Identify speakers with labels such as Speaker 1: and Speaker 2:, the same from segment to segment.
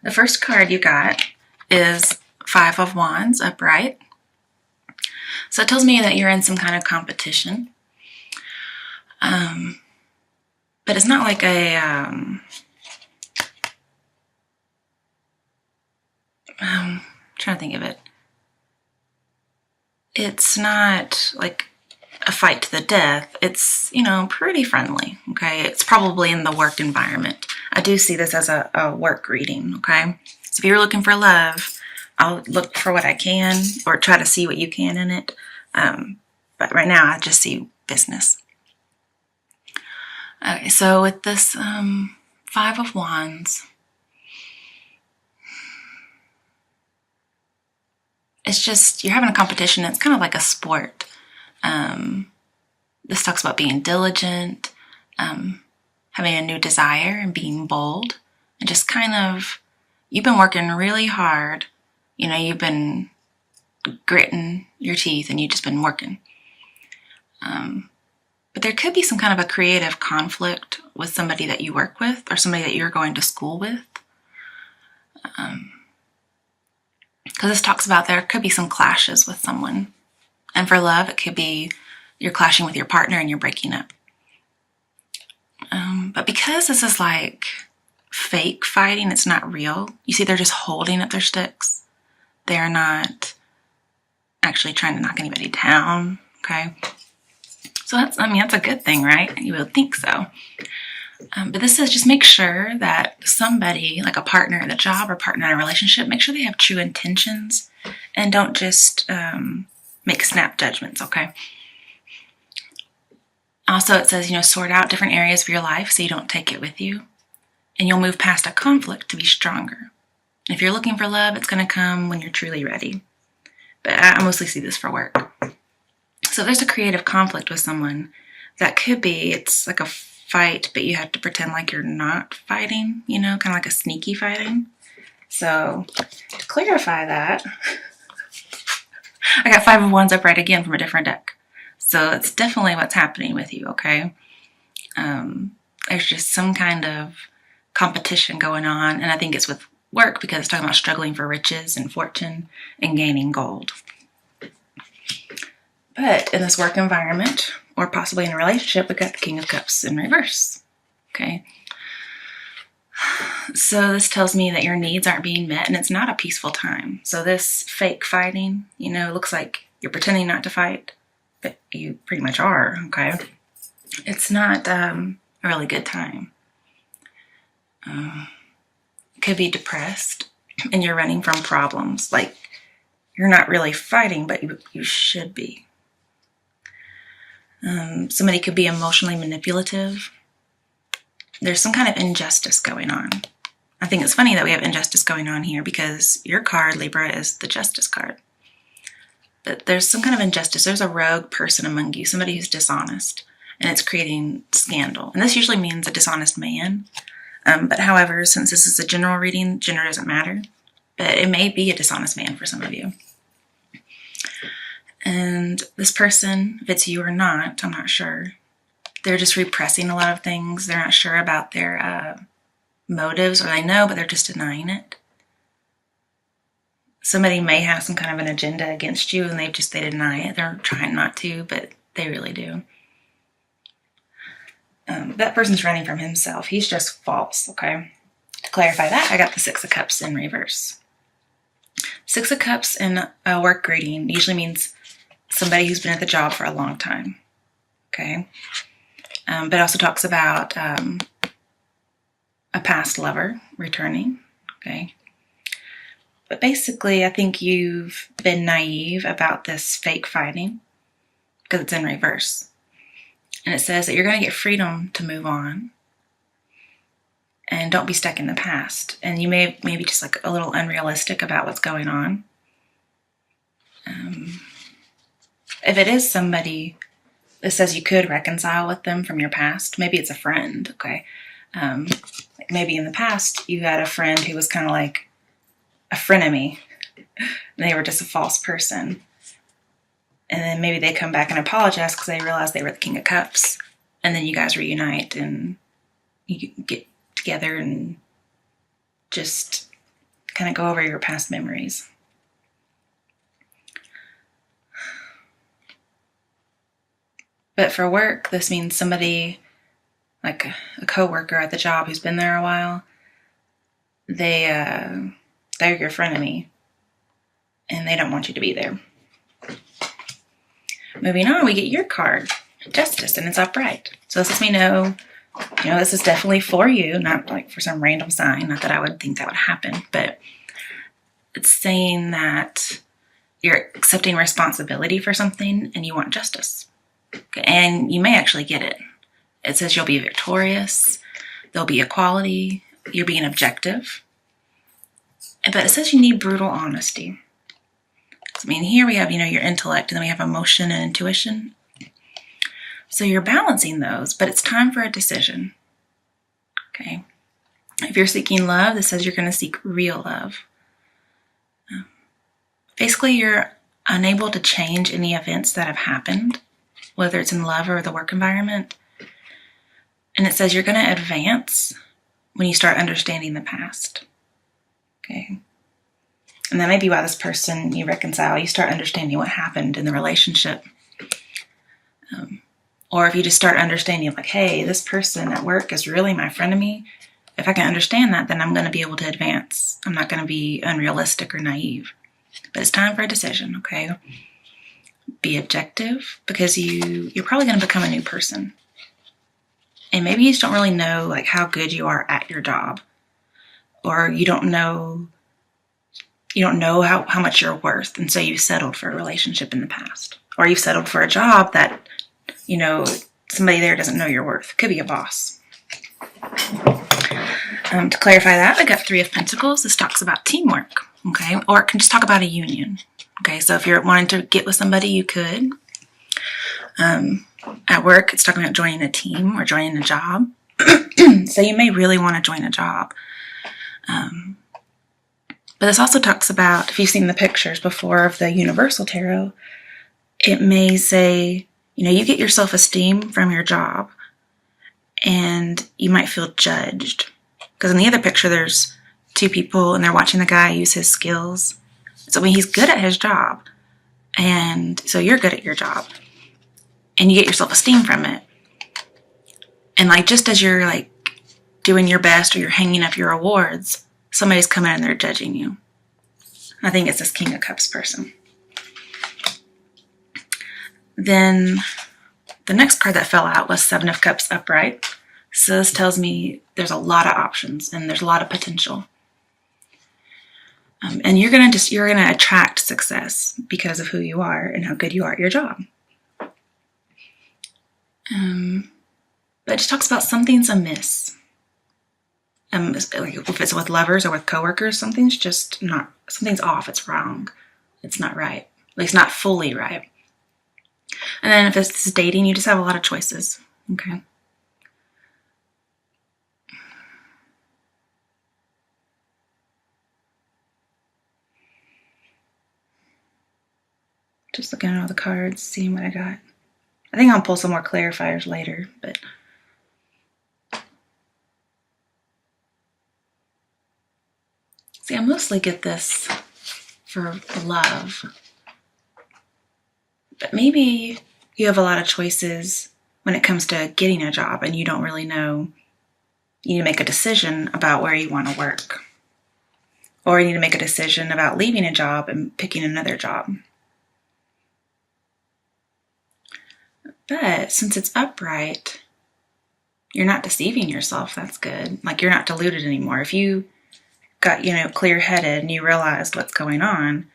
Speaker 1: The first card you got is Five of Wands upright. So it tells me that you're in some kind of competition. But it's not like a trying to think of it. It's not like a fight to the death. It's, pretty friendly, okay? It's probably in the work environment. I do see this as a work reading, okay? So if you're looking for love, I'll look for what I can or try to see what you can in it. But right now, I just see business. Okay, so with this Five of Wands, it's just, you're having a competition. It's kind of like a sport. This talks about being diligent, having a new desire and being bold. And just kind of, you've been working really hard. You've been gritting your teeth and you've just been working. But there could be some kind of a creative conflict with somebody that you work with or somebody that you're going to school with. Because this talks about there could be some clashes with someone. And for love, it could be you're clashing with your partner and you're breaking up. But because this is like fake fighting, it's not real. You see, they're just holding up their sticks. They're not actually trying to knock anybody down, okay? So that's a good thing, right? You would think so. But this says just make sure that somebody, like a partner at a job or partner in a relationship, make sure they have true intentions and don't just make snap judgments, okay? Also, it says, sort out different areas of your life so you don't take it with you. And you'll move past a conflict to be stronger. And if you're looking for love, it's going to come when you're truly ready. But I mostly see this for work. So there's a creative conflict with someone. That could be, it's like a fight, but you have to pretend like you're not fighting, kind of like a sneaky fighting. So to clarify that, I got Five of Wands upright again from a different deck. So it's definitely what's happening with you, okay? There's just some kind of competition going on, and I think it's with work because it's talking about struggling for riches and fortune and gaining gold. But in this work environment, or possibly in a relationship, we got the King of Cups in reverse, okay? So this tells me that your needs aren't being met and it's not a peaceful time. So this fake fighting, looks like you're pretending not to fight, but you pretty much are, okay? It's not a really good time. Could be depressed and you're running from problems. Like you're not really fighting, but you should be. Somebody could be emotionally manipulative. There's some kind of injustice going on. I think it's funny that we have injustice going on here because your card, Libra, is the Justice card. But there's some kind of injustice. There's a rogue person among you, somebody who's dishonest, and it's creating scandal. And this usually means a dishonest man. But however, since this is a general reading, gender doesn't matter. But it may be a dishonest man for some of you. And this person, if it's you or not, I'm not sure. They're just repressing a lot of things. They're not sure about their motives, or they know, but they're just denying it. Somebody may have some kind of an agenda against you and they deny it. They're trying not to, but they really do. That person's running from himself. He's just false, okay? To clarify that, I got the Six of Cups in reverse. Six of Cups in a work greeting usually means somebody who's been at the job for a long time, okay? But it also talks about a past lover returning, okay? But basically, I think you've been naive about this fake fighting because it's in reverse. And it says that you're going to get freedom to move on and don't be stuck in the past. And you may be just like a little unrealistic about what's going on. If it is somebody that says you could reconcile with them from your past, maybe it's a friend, okay? Like maybe in the past you had a friend who was kind of like a frenemy and they were just a false person. And then maybe they come back and apologize because they realize they were the King of Cups. And then you guys reunite and you get together and just kind of go over your past memories. But for work, this means somebody, like a coworker at the job who's been there a while, they're your frenemy, and they don't want you to be there. Moving on, we get your card, Justice, and it's upright. So this lets me know, this is definitely for you, not like for some random sign. Not that I would think that would happen, but it's saying that you're accepting responsibility for something and you want justice. Okay, and you may actually get it. It says you'll be victorious, there'll be equality, you're being objective. But it says you need brutal honesty. So, here we have, your intellect, and then we have emotion and intuition. So you're balancing those, but it's time for a decision. Okay. If you're seeking love, this says you're going to seek real love. Basically, you're unable to change any events that have happened, whether it's in love or the work environment. And it says you're going to advance when you start understanding the past. Okay. And that may be why this person you reconcile, you start understanding what happened in the relationship. Or if you just start understanding, like, hey, this person at work is really my frenemy. If I can understand that, then I'm going to be able to advance. I'm not going to be unrealistic or naive. But it's time for a decision, okay? Be objective, because you're probably going to become a new person. And maybe you just don't really know, like, how good you are at your job. Or you don't know how much you're worth, and so you settled for a relationship in the past. Or you've settled for a job that, somebody there doesn't know your worth. Could be a boss. To clarify that, I got 3 of Pentacles. This talks about teamwork, okay? Or it can just talk about a union, okay? So if you're wanting to get with somebody, you could. At work, it's talking about joining a team or joining a job. So you may really want to join a job. But this also talks about, if you've seen the pictures before of the Universal Tarot, it may say, you get your self-esteem from your job, and you might feel judged. Because in the other picture, there's 2 people, and they're watching the guy use his skills. So he's good at his job, and so you're good at your job, and you get your self-esteem from it. And just as you're doing your best, or you're hanging up your awards, somebody's coming and they're judging you. I think it's this King of Cups person. Then the next card that fell out was 7 of Cups upright. So this tells me there's a lot of options and there's a lot of potential. And you're gonna attract success because of who you are and how good you are at your job. But it just talks about something's amiss. If it's with lovers or with coworkers, something's off. It's wrong. It's not right. At least not fully right. And then if it's dating, you just have a lot of choices. Okay. Just looking at all the cards, seeing what I got. I think I'll pull some more clarifiers later, but see, I mostly get this for love. But maybe you have a lot of choices when it comes to getting a job and you don't really know. You need to make a decision about where you want to work. Or you need to make a decision about leaving a job and picking another job. But since it's upright, you're not deceiving yourself. That's good. You're not deluded anymore. If you got, clear-headed and you realized what's going on,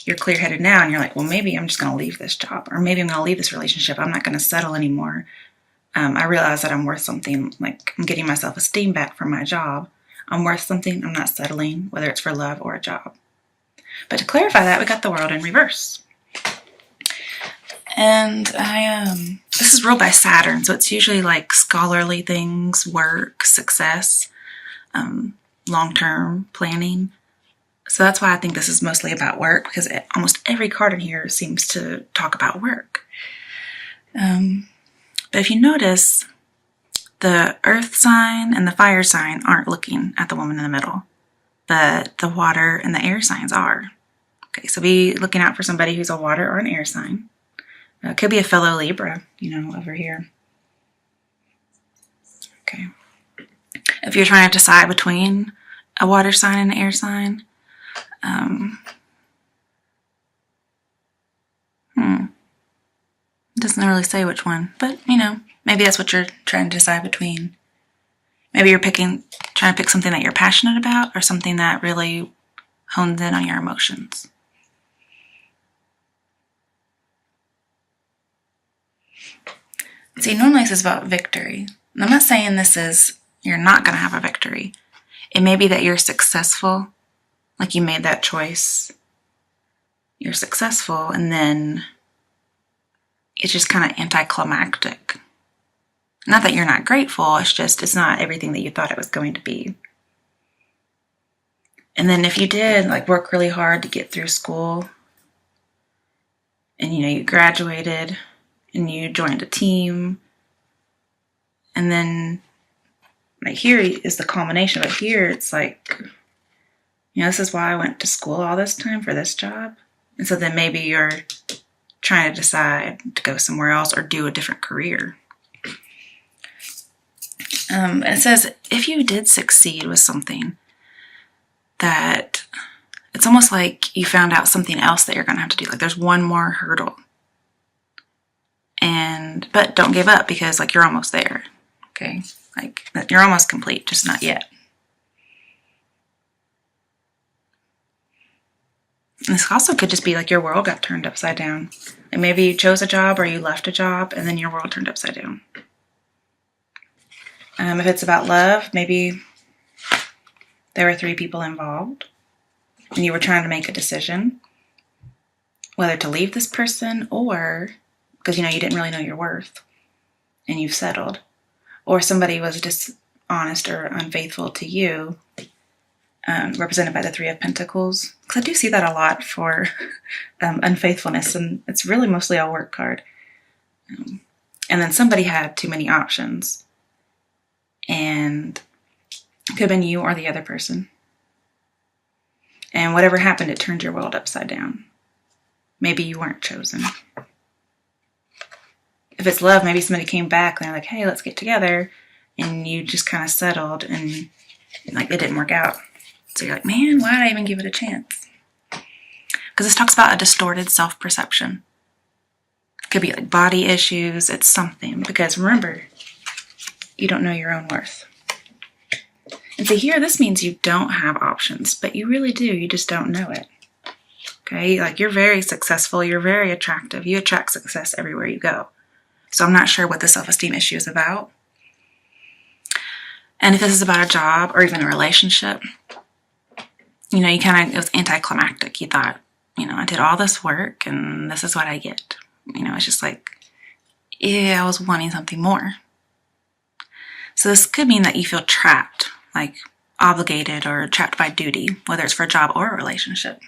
Speaker 1: you're clear-headed now and you're like, well, maybe I'm just going to leave this job, or maybe I'm going to leave this relationship. I'm not going to settle anymore. I realize that I'm worth something. I'm getting my self-esteem back from my job. I'm worth something. I'm not settling, whether it's for love or a job. But to clarify that, we got the World in reverse. And this is ruled by Saturn, so it's usually scholarly things, work, success, long-term planning. So that's why I think this is mostly about work, because almost every card in here seems to talk about work. But if you notice, the earth sign and the fire sign aren't looking at the woman in the middle. but the water and the air signs are. Okay, so be looking out for somebody who's a water or an air sign. It could be a fellow Libra, over here. Okay. If you're trying to decide between a water sign and an air sign, it doesn't really say which one, but maybe that's what you're trying to decide between. Maybe you're trying to pick something that you're passionate about or something that really hones in on your emotions. See, normally this is about victory. And I'm not saying you're not going to have a victory. It may be that you're successful, like you made that choice. You're successful, and then it's just kind of anticlimactic. Not that you're not grateful, it's not everything that you thought it was going to be. And then if you did work really hard to get through school, and you graduated, and you joined a team, and then here is the culmination, but here it's this is why I went to school all this time for this job. And so then maybe you're trying to decide to go somewhere else or do a different career. It says if you did succeed with something, that it's almost like you found out something else that you're going to have to do. There's one more hurdle. But don't give up, because you're almost there. Okay? You're almost complete, just not yet. And this also could just be your world got turned upside down. And maybe you chose a job or you left a job and then your world turned upside down. If it's about love, maybe there were 3 people involved and you were trying to make a decision whether to leave this person, or because you didn't really know your worth and you've settled, or somebody was dishonest or unfaithful to you, represented by the 3 of Pentacles. Because I do see that a lot for unfaithfulness, and it's really mostly a work card. And then somebody had too many options, and it could have been you or the other person. And whatever happened, it turned your world upside down. Maybe you weren't chosen. If it's love, maybe somebody came back and they're like, hey, let's get together. And you just kind of settled and it didn't work out. So you're like, man, why did I even give it a chance? Because this talks about a distorted self-perception. It could be body issues. It's something. Because remember, you don't know your own worth. And so here, this means you don't have options, but you really do. You just don't know it. Okay? You're very successful. You're very attractive. You attract success everywhere you go. So I'm not sure what the self-esteem issue is about. And if this is about a job or even a relationship, it was anticlimactic. You thought, I did all this work and this is what I get. It's just I was wanting something more. So this could mean that you feel trapped, obligated or trapped by duty, whether it's for a job or a relationship.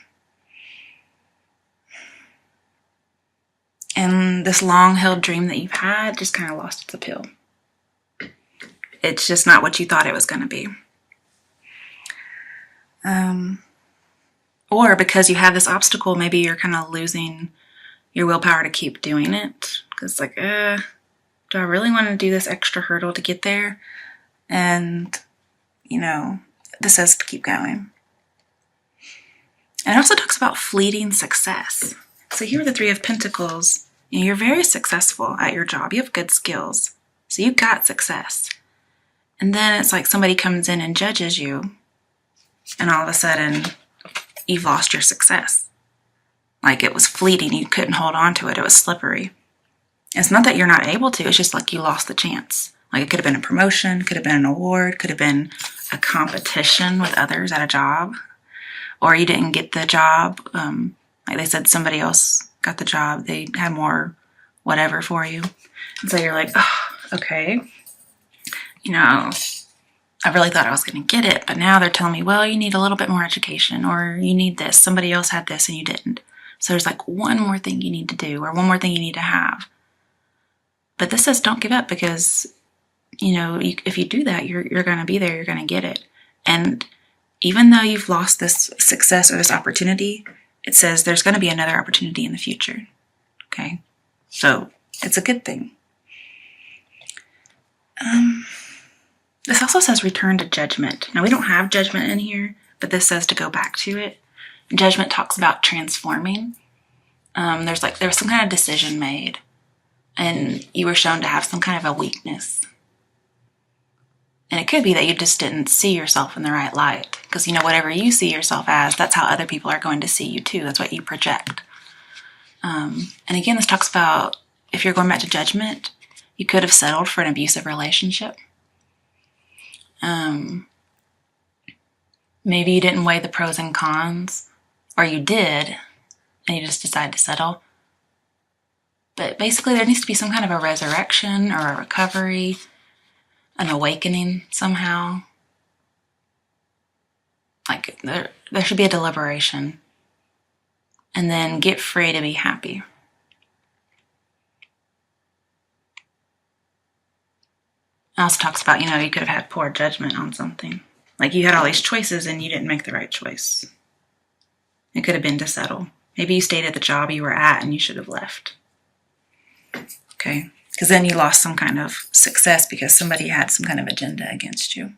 Speaker 1: And this long-held dream that you've had just kind of lost its appeal. It's just not what you thought it was going to be. Or because you have this obstacle, maybe you're kind of losing your willpower to keep doing it. Because do I really want to do this extra hurdle to get there? And, this says to keep going. And it also talks about fleeting success. So here are the 3 of Pentacles. You're very successful at your job. You have good skills. So you've got success. And then it's somebody comes in and judges you. And all of a sudden, you've lost your success. It was fleeting. You couldn't hold on to it. It was slippery. It's not that you're not able to. It's just you lost the chance. It could have been a promotion. Could have been an award. Could have been a competition with others at a job. Or you didn't get the job. They said somebody else got the job. They had more whatever for you. And so you're okay. I really thought I was going to get it, but now they're telling me, well, you need a little bit more education, or you need this. Somebody else had this and you didn't. So there's one more thing you need to do, or one more thing you need to have. But this says don't give up, because, if you do that, you're going to be there. You're going to get it. And even though you've lost this success or this opportunity, it says there's going to be another opportunity in the future. Okay? So it's a good thing. This also says return to judgment. Now, we don't have judgment in here, but this says to go back to it. Judgment talks about transforming. There was some kind of decision made, and you were shown to have some kind of a weakness. And it could be that you just didn't see yourself in the right light. Because, whatever you see yourself as, that's how other people are going to see you too. That's what you project. And again, this talks about if you're going back to judgment, you could have settled for an abusive relationship. Maybe you didn't weigh the pros and cons, or you did, and you just decided to settle. But basically, there needs to be some kind of a resurrection or a recovery, an awakening somehow. Like, there should be a deliberation. And then get free to be happy. It also talks about, you could have had poor judgment on something. Like you had all these choices and you didn't make the right choice. It could have been to settle. Maybe you stayed at the job you were at and you should have left. Okay? Because then you lost some kind of success because somebody had some kind of agenda against you.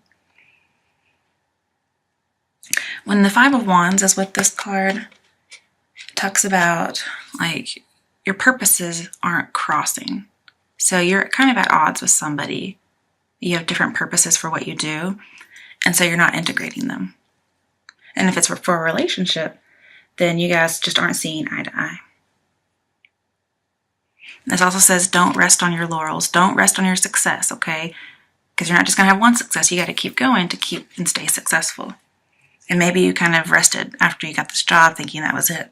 Speaker 1: When the Five of Wands is with this card, it talks about, like, your purposes aren't crossing. So you're kind of at odds with somebody. You have different purposes for what you do, and so you're not integrating them. And if it's for a relationship, then you guys just aren't seeing eye to eye. This also says don't rest on your laurels. Don't rest on your success, okay? Because you're not just going to have one success. You got to keep going to keep and stay successful. And maybe you kind of rested after you got this job thinking that was it.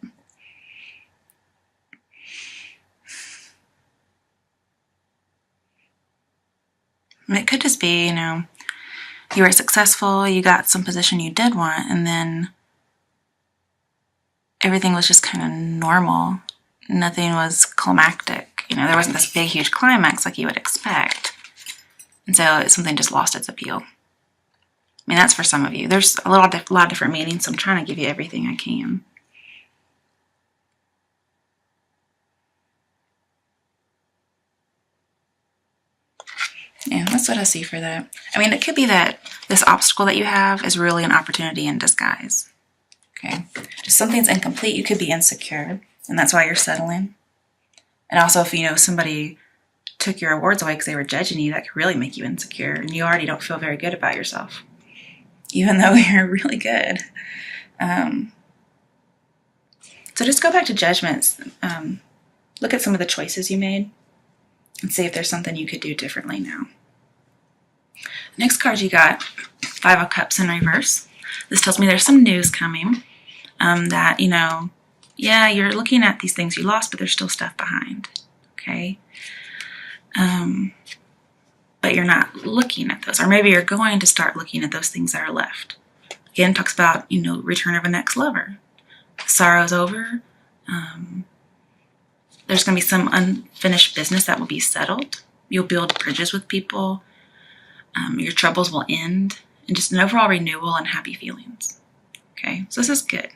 Speaker 1: And it could just be, you were successful, you got some position you did want, and then everything was just kind of normal. Nothing was climactic. There wasn't this big, huge climax like you would expect. And so something just lost its appeal. I mean, that's for some of you. There's a lot of different meanings, so I'm trying to give you everything I can. Yeah, that's what I see for that. I mean, it could be that this obstacle that you have is really an opportunity in disguise. Okay? Just something's incomplete. You could be insecure, and that's why you're settling. And also, if somebody took your awards away because they were judging you, that could really make you insecure, and you already don't feel very good about yourself, even though you're really good. So just go back to judgments. Look at some of the choices you made and see if there's something you could do differently now. Next card you got, Five of Cups in reverse. This tells me there's some news coming that, yeah, you're looking at these things you lost, but there's still stuff behind, okay? But you're not looking at those, or maybe you're going to start looking at those things that are left. Again, talks about, return of a next lover. Sorrow's over. There's going to be some unfinished business that will be settled. You'll build bridges with people. Your troubles will end. And just an overall renewal and happy feelings. Okay, so this is good.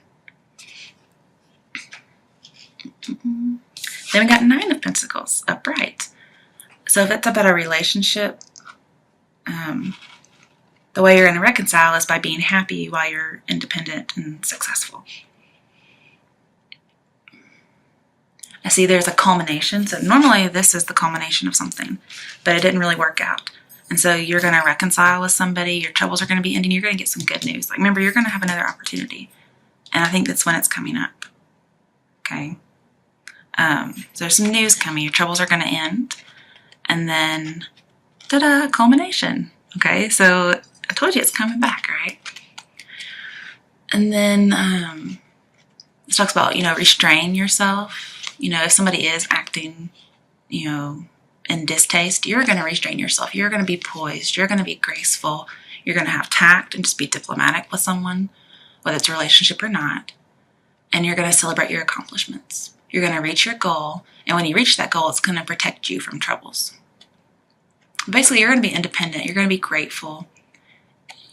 Speaker 1: Then we got Nine of Pentacles, upright. So if it's about a relationship, the way you're going to reconcile is by being happy while you're independent and successful. I see there's a culmination. So normally this is the culmination of something, but it didn't really work out. And so you're going to reconcile with somebody. Your troubles are going to be ending. You're going to get some good news. Like, remember, you're going to have another opportunity. And I think that's when it's coming up. Okay? So there's some news coming. Your troubles are going to end. And then, ta-da, culmination. Okay? So I told you it's coming back, right? And then this talks about, restrain yourself. If somebody is acting, in distaste, you're going to restrain yourself. You're going to be poised. You're going to be graceful. You're going to have tact and just be diplomatic with someone, whether it's a relationship or not. And you're going to celebrate your accomplishments. You're going to reach your goal. And when you reach that goal, it's going to protect you from troubles. Basically, you're going to be independent. You're going to be grateful.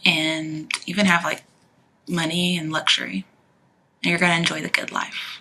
Speaker 1: And even have money and luxury. And you're going to enjoy the good life.